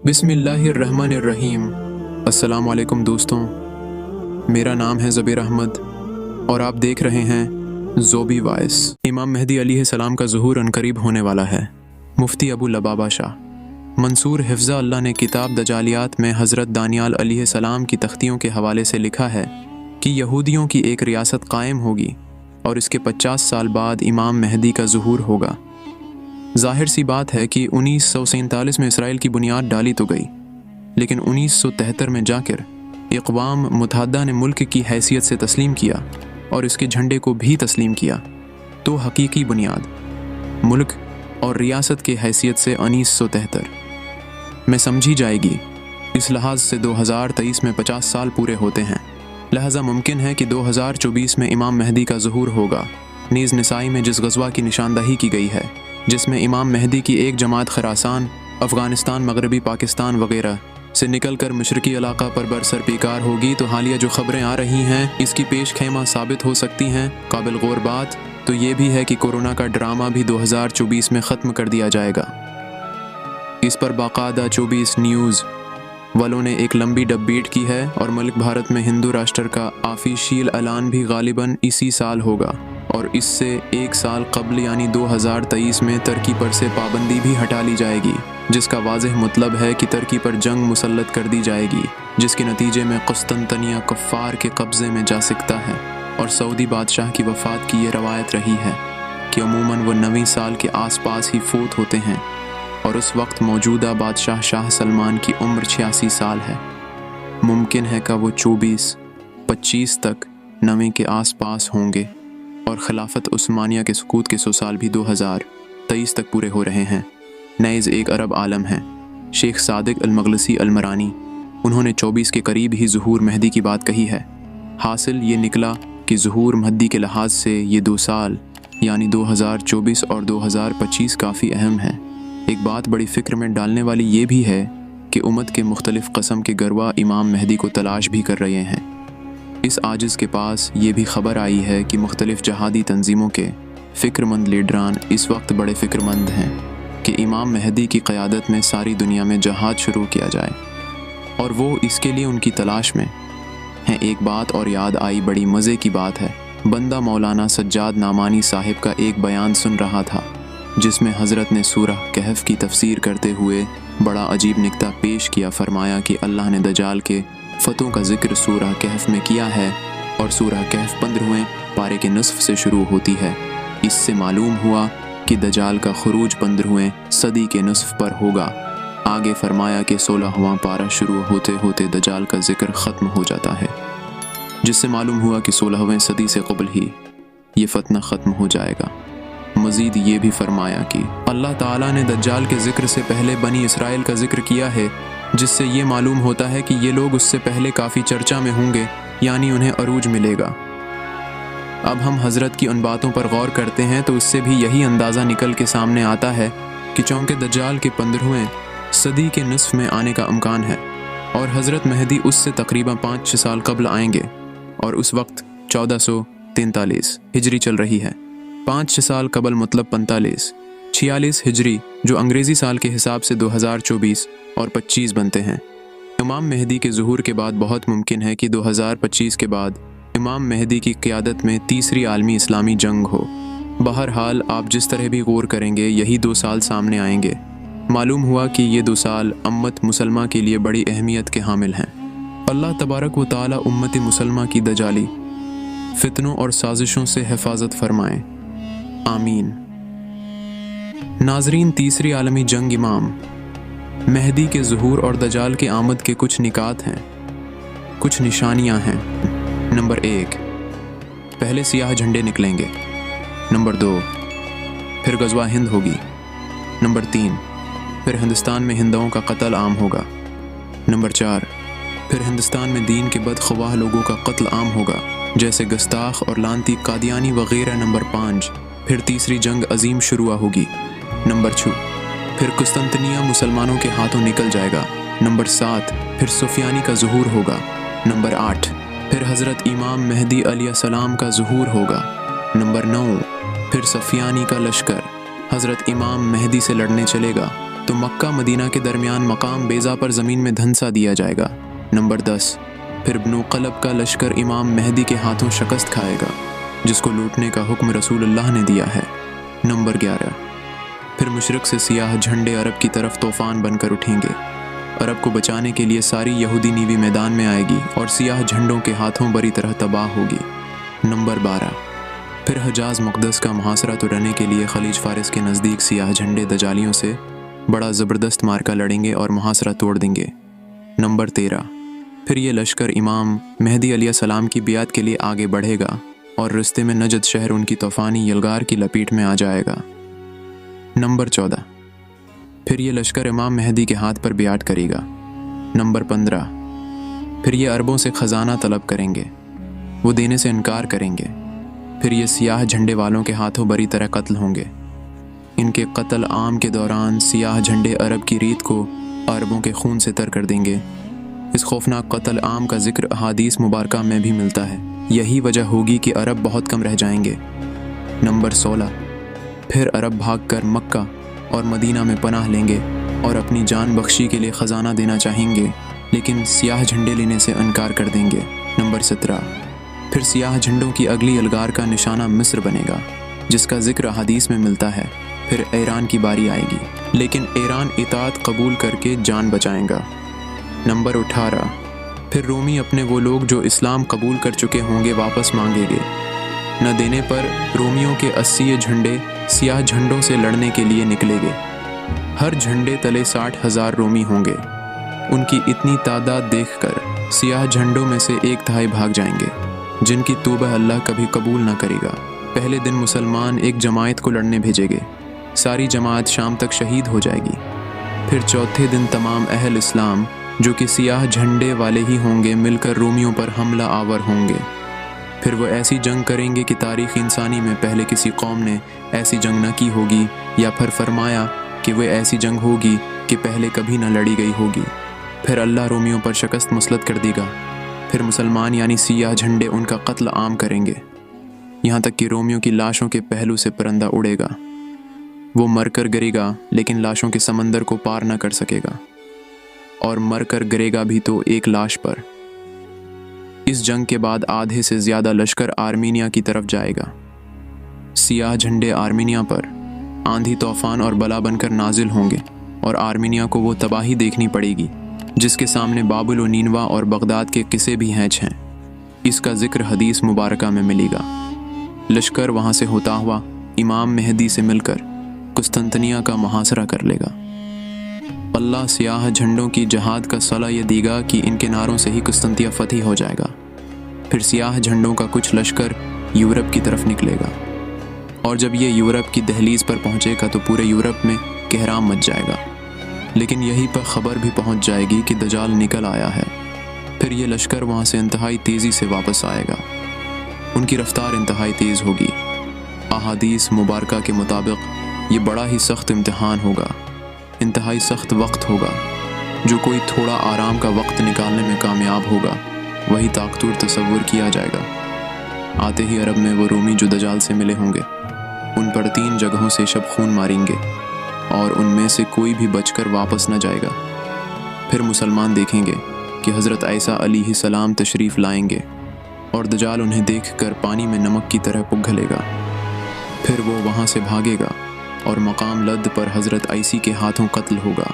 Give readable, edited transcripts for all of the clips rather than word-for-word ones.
बिस्मिल्लाहिर्रहमानिर्रहीम। अस्सलामु अलैकुम दोस्तों, मेरा नाम है ज़बीर अहमद और आप देख रहे हैं ज़ोबी वॉइस। इमाम मेहदी अलैहिस्सलाम का ज़ुहूर अनकरीब होने वाला है। मुफ्ती अबू लबाबा शाह मंसूर हिफ्ज़ा अल्लाह ने किताब दजालियात में हज़रत दानियाल अलैहिस्सलाम की तख्तियों के हवाले से लिखा है कि यहूदियों की एक रियासत कायम होगी और इसके 50 साल बाद इमाम मेहदी का ज़ुहूर होगा। ज़ाहिर सी बात है कि 1947 में इसराइल की बुनियाद डाली तो गई, लेकिन 1973 में जाकर इक़वाम मुत्तहिदा ने मुल्क की हैसियत से तस्लीम किया और इसके झंडे को भी तस्लीम किया। तो हकीकी बुनियाद मुल्क और रियासत की हैसियत से 1973 में समझी जाएगी। इस लिहाज से 2023 में 50 साल पूरे होते हैं, लिहाजा मुमकिन है कि 2024 में इमाम मेहदी का ज़ुहूर होगा। नीज़ निसाई में जिस गज़वा की निशानदही की गई है, जिसमें इमाम मेहदी की एक जमात खरासान, अफ़गानिस्तान, मगरबी पाकिस्तान वगैरह से निकलकर मशरकी इलाक़ा पर बरसर पीकार होगी, तो हालिया जो ख़बरें आ रही हैं इसकी पेश खेमा साबित हो सकती हैं। काबिल गौर बात तो ये भी है कि कोरोना का ड्रामा भी 2024 में ख़त्म कर दिया जाएगा। इस पर बाकायदा 24 न्यूज़ वालों ने एक लंबी डबीट की है और मुल्क भारत में हिंदू राष्ट्र का ऑफिशियल ऐलान भी गालिबन इसी साल होगा और इससे एक साल कबल यानी 2023 में तुर्की पर से पाबंदी भी हटा ली जाएगी, जिसका वाज़ेह मतलब है कि तुर्की पर जंग मुसल्लत कर दी जाएगी, जिसके नतीजे में कुस्तंतनिया कुफ़ार के कब्ज़े में जा सकता है। और सऊदी बादशाह की वफ़ात की ये रवायत रही है कि अमूमन वो 90 साल के आसपास ही फोत होते हैं और उस वक्त मौजूदा बादशाह शाह सलमान की उम्र 86 साल है। मुमकिन है कि वो 24-25 तक 90 के आसपास होंगे और खिलाफत उस्मानिया के सुकूत के 100 साल भी 2023 तक पूरे हो रहे हैं। नेज़ एक अरब आलम हैं, शेख सादिक अल-मगलसी अल-मरानी, उन्होंने 24 के करीब ही ज़ुहूर मेहदी की बात कही है। हासिल ये निकला कि ज़ुहूर मेहदी के लिहाज से ये 2 साल यानी 2024 और 2025 काफ़ी अहम हैं। एक बात बड़ी फ़िक्र में डालने वाली ये भी है कि उम्मत के मुख्तलिफ़ क़स्म के गरवा इमाम मेहदी को तलाश भी कर रहे हैं। इस आजिज़ के पास ये भी ख़बर आई है कि मुख्तलिफ़ जहादी तंजीमों के फ़िक्रमंद लीडरान इस वक्त बड़े फ़िक्रमंद हैं कि इमाम मेहदी की क़यादत में सारी दुनिया में जहाद शुरू किया जाए और वो इसके लिए उनकी तलाश में हैं। एक बात और याद आई, बड़ी मज़े की बात है। बंदा मौलाना सज्जाद नामानी साहिब का एक बयान सुन रहा था जिसमें हज़रत ने सूरह कहफ़ की तफसीर करते हुए बड़ा अजीब निक्ता पेश किया। फरमाया कि अल्लाह ने दजाल के फ़तों का ज़िक्र सूरह कहफ़ में किया है और सूरह कहफ़ 15वें पारे के निस्फ़ से शुरू होती है। इससे मालूम हुआ कि दजाल का खुरूज 15वें सदी के निस्फ़ पर होगा। आगे फरमाया कि 16वां पारा शुरू होते होते दजाल का ज़िक्र ख़त्म हो जाता है, जिससे मालूम हुआ कि 16वें सदी से क़बल ही ये फ़तना ख़त्म हो जाएगा। मज़ीद ये भी फरमाया कि अल्लाह ताला ने दज्जाल के ज़िक्र से पहले बनी इसराइल का ज़िक्र किया है, जिससे ये मालूम होता है कि ये लोग उससे पहले काफ़ी चर्चा में होंगे, यानी उन्हें अरूज मिलेगा। अब हम हज़रत की उन बातों पर गौर करते हैं तो उससे भी यही अंदाज़ा निकल के सामने आता है कि चौंके दज्जाल के 15वें सदी के निस्फ़ में आने का इम्कान है और हज़रत मेहदी उससे तकरीबन 5-6 साल कबल आएंगे और उस वक्त 1443 हिजरी चल रही है। 5-6 साल कबल मतलब 45-46 हिजरी, जो अंग्रेज़ी साल के हिसाब से 2024 और 25 बनते हैं। इमाम मेहदी के ज़ुहूर के बाद बहुत मुमकिन है कि 2025 के बाद इमाम मेहदी की क़यादत में तीसरी आलमी इस्लामी जंग हो। बहरहाल आप जिस तरह भी गौर करेंगे यही 2 साल सामने आएंगे। मालूम हुआ कि ये 2 साल उम्मत मुसलमा के लिए बड़ी अहमियत के हामिल हैं। अल्लाह तबारक व तआला उम्मत मुसलमा की दजाली फितनों और साजिशों से हिफाजत फरमाएँ, आमीन। नाजरीन, तीसरी आलमी जंग इमाम मेहदी के ज़ुहूर और दजाल के आमद के कुछ निकात हैं, कुछ निशानियां हैं। नंबर 1, पहले सियाह झंडे निकलेंगे। नंबर 2, फिर गज़वा हिंद होगी। नंबर 3, फिर हिंदुस्तान में हिंदुओं का कत्ल आम होगा। नंबर 4, फिर हिंदुस्तान में दीन के बदख्वाह लोगों का कत्ल आम होगा, जैसे गस्ताख और लानती कादियानी वगैरह। नंबर 5, फिर तीसरी जंग अजीम शुरू होगी। नंबर 6, फिर कुस्तंतनिया मुसलमानों के हाथों निकल जाएगा। नंबर 7, फिर सुफियानी का ज़ुहूर होगा। नंबर 8, फिर हज़रत इमाम मेहदी अलैहिस्सलाम का ज़ुहूर होगा। नंबर 9, फिर सफियानी का लश्कर हज़रत इमाम मेहदी से लड़ने चलेगा तो मक्का मदीना के दरमियान मकाम बेज़ा पर ज़मीन में धंसा दिया जाएगा। नंबर 10, फिर बनु क़लब का लश्कर इमाम मेहदी के हाथों शिकस्त खाएगा, जिसको लूटने का हुक्म रसूलुल्लाह ने दिया है। नंबर 11, फिर मशरिक़ से सियाह झंडे अरब की तरफ तूफ़ान बनकर उठेंगे। अरब को बचाने के लिए सारी यहूदी नीवी मैदान में आएगी और सियाह झंडों के हाथों बुरी तरह तबाह होगी। नंबर 12, फिर हजाज मुक़द्दस का मुहासरा तोड़ने के लिए खलीज फ़ारिस के नज़दीक सियाह झंडे दजालियों से बड़ा ज़बरदस्त मार्का लड़ेंगे और मुहासरा तोड़ देंगे। नंबर 13, फिर ये लश्कर इमाम मेहदी अलैहिस्सलाम की बियात के लिए आगे बढ़ेगा और रास्ते में नजद शहर उनकी तूफ़ानी यलगार की लपेट में आ जाएगा। नंबर 14, फिर ये लश्कर इमाम मेहदी के हाथ पर बियात करेगा। नंबर 15, फिर ये अरबों से ख़जाना तलब करेंगे, वो देने से इनकार करेंगे। फिर ये सियाह झंडे वालों के हाथों बुरी तरह कत्ल होंगे। इनके कत्ल आम के दौरान सियाह झंडे अरब की रीत को अरबों के खून से तर कर देंगे। इस खौफनाक कत्ल आम का जिक्र अहादीस मुबारका में भी मिलता है। यही वजह होगी कि अरब बहुत कम रह जाएंगे। नंबर 16, फिर अरब भागकर मक्का और मदीना में पनाह लेंगे और अपनी जान बख्शी के लिए ख़जाना देना चाहेंगे, लेकिन सियाह झंडे लेने से इनकार कर देंगे। नंबर 17, फिर सियाह झंडों की अगली यलगार का निशाना मिस्र बनेगा, जिसका जिक्र अहादीस में मिलता है। फिर ईरान की बारी आएगी, लेकिन ईरान इताअत कबूल करके जान बचाएगा। नंबर 18, फिर रोमी अपने वो लोग जो इस्लाम कबूल कर चुके होंगे वापस मांगेंगे। न देने पर रोमियों के 80 झंडे सियाह झंडों से लड़ने के लिए निकलेंगे। हर झंडे तले 60,000 रोमी होंगे। उनकी इतनी तादाद देखकर सियाह झंडों में से 1/3 भाग जाएंगे, जिनकी तौबा अल्लाह कभी कबूल न करेगा। पहले दिन मुसलमान एक जमात को लड़ने भेजेंगे। सारी जमात शाम तक शहीद हो जाएगी। फिर चौथे दिन तमाम अहल इस्लाम, जो कि सियाह झंडे वाले ही होंगे, मिलकर रोमियों पर हमला आवर होंगे। फिर वो ऐसी जंग करेंगे कि तारीख़ इंसानी में पहले किसी कौम ने ऐसी जंग न की होगी, या फिर फरमाया कि वह ऐसी जंग होगी कि पहले कभी न लड़ी गई होगी। फिर अल्लाह रोमियों पर शिकस्त मुसलत कर देगा। फिर मुसलमान यानी सियाह झंडे उनका कत्ल आम करेंगे, यहाँ तक कि रोमियों की लाशों के पहलू से परिंदा उड़ेगा। वो मर कर गिरेगा, लेकिन लाशों के समंदर को पार न कर सकेगा, और मर कर गिरेगा भी तो एक लाश पर। इस जंग के बाद आधे से ज़्यादा लश्कर आर्मीनिया की तरफ जाएगा। सियाह झंडे आर्मीनिया पर आंधी तूफान और बला बनकर नाजिल होंगे, और आर्मीनिया को वो तबाही देखनी पड़ेगी जिसके सामने बाबुल व नीनवा और बगदाद के किसे भी हैच हैं। इसका जिक्र हदीस मुबारका में मिलेगा। लश्कर वहाँ से होता हुआ इमाम मेहदी से मिलकर कुस्तंतनिया का मुहासरा कर लेगा। अल्लाह सियाह झंडों की जहाद का सलाह ये देगा कि इनके नारों से ही कुस्तंतिया फतह हो जाएगा। फिर सियाह झंडों का कुछ लश्कर यूरोप की तरफ निकलेगा, और जब ये यूरोप की दहलीज पर पहुंचेगा तो पूरे यूरोप में कहराम मच जाएगा। लेकिन यहीं पर ख़बर भी पहुंच जाएगी कि दजाल निकल आया है। फिर ये लश्कर वहाँ से इंतहाई तेज़ी से वापस आएगा। उनकी रफ्तार इंतहाई तेज़ होगी। अहादीस मुबारका के मुताबिक ये बड़ा ही सख्त इम्तिहान होगा, इंतहाई सख्त वक्त होगा। जो कोई थोड़ा आराम का वक्त निकालने में कामयाब होगा, वही ताकतूर तसव्वुर किया जाएगा। आते ही अरब में वो रोमी जो दजाल से मिले होंगे, उन पर 3 जगहों से शब खून मारेंगे, और उनमें से कोई भी बचकर वापस न जाएगा। फिर मुसलमान देखेंगे कि हज़रत ईसा अलैहिस्सलाम तशरीफ़ लाएंगे, और दजाल उन्हें देखकर पानी में नमक की तरह पिघलेगा। फिर वो वहाँ से भागेगा और मकाम लद पर हज़रत ईसी के हाथों कत्ल होगा।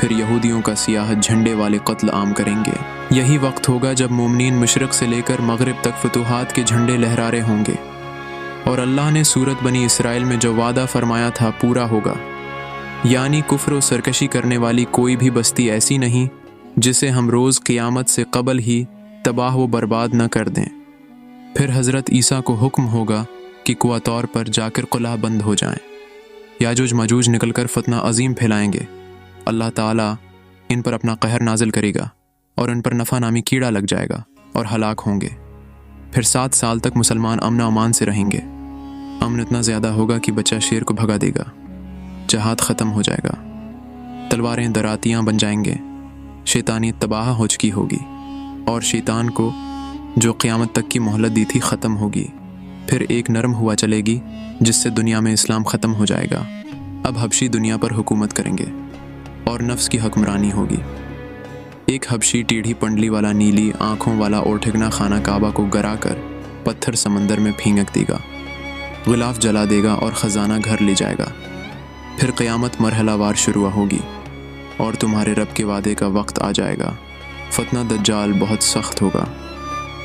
फिर यहूदियों का सियाह झंडे वाले कत्ल आम करेंगे। यही वक्त होगा जब मोमिनीन मशरिक़ से लेकर मगरिब तक फतूहात के झंडे लहरा रहे होंगे, और अल्लाह ने सूरत बनी इसराइल में जो वादा फरमाया था पूरा होगा। यानी कुफ्र व सरकशी करने वाली कोई भी बस्ती ऐसी नहीं जिसे हम रोज़ क़ियामत से कबल ही तबाह व बर्बाद न कर दें। फिर हज़रत ईसा को हुक्म होगा कि कुआ तौर पर जाकर कुलाह बंद हो जाएं। याजूज माजूज निकलकर फतना अजीम फैलाएंगे। अल्लाह ताला इन पर अपना कहर नाजिल करेगा, और इन पर नफ़ा नामी कीड़ा लग जाएगा और हलाक होंगे। फिर 7 साल तक मुसलमान अमन अमान से रहेंगे। अमन इतना ज़्यादा होगा कि बच्चा शेर को भगा देगा। जहाद ख़त्म हो जाएगा, तलवारें दरातियाँ बन जाएंगे, शैतानियत तबाह हो चुकी होगी, और शैतान को जो क़यामत तक की मोहलत दी थी ख़त्म होगी। फिर एक नरम हुआ चलेगी जिससे दुनिया में इस्लाम ख़त्म हो जाएगा। اب حبشی دنیا پر حکومت کریں گے اور نفس کی حکمرانی ہوگی۔ ایک حبشی ٹیڑھی پنڈلی والا نیلی آنکھوں والا اوٹھگنا خانہ کعبہ کو گرا کر پتھر سمندر میں پھینک دے گا، غلاف جلا دے گا اور خزانہ گھر لے جائے گا۔ پھر قیامت مرحلہ وار شروع ہوگی اور تمہارے رب کے وعدے کا وقت آ جائے گا۔ فتنہ دجال بہت سخت ہوگا،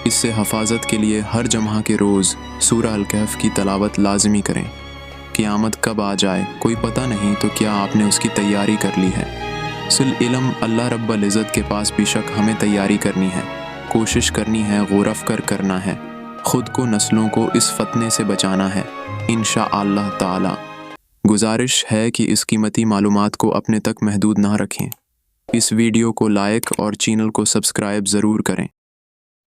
اس سے حفاظت کے لیے ہر جمعہ کے روز سورہ الکہف کی تلاوت لازمی کریں۔ قیامت کب آ جائے کوئی پتہ نہیں، تو کیا آپ نے اس کی تیاری کر لی ہے؟ علم اللہ رب العزت کے پاس بے شک ہمیں تیاری کرنی ہے، کوشش کرنی ہے، غور و فکر کرنا ہے، خود کو نسلوں کو اس فتنے سے بچانا ہے انشاءاللہ تعالی۔ گزارش ہے کہ اس قیمتی معلومات کو اپنے تک محدود نہ رکھیں۔ اس ویڈیو کو لائک اور چینل کو سبسکرائب ضرور کریں۔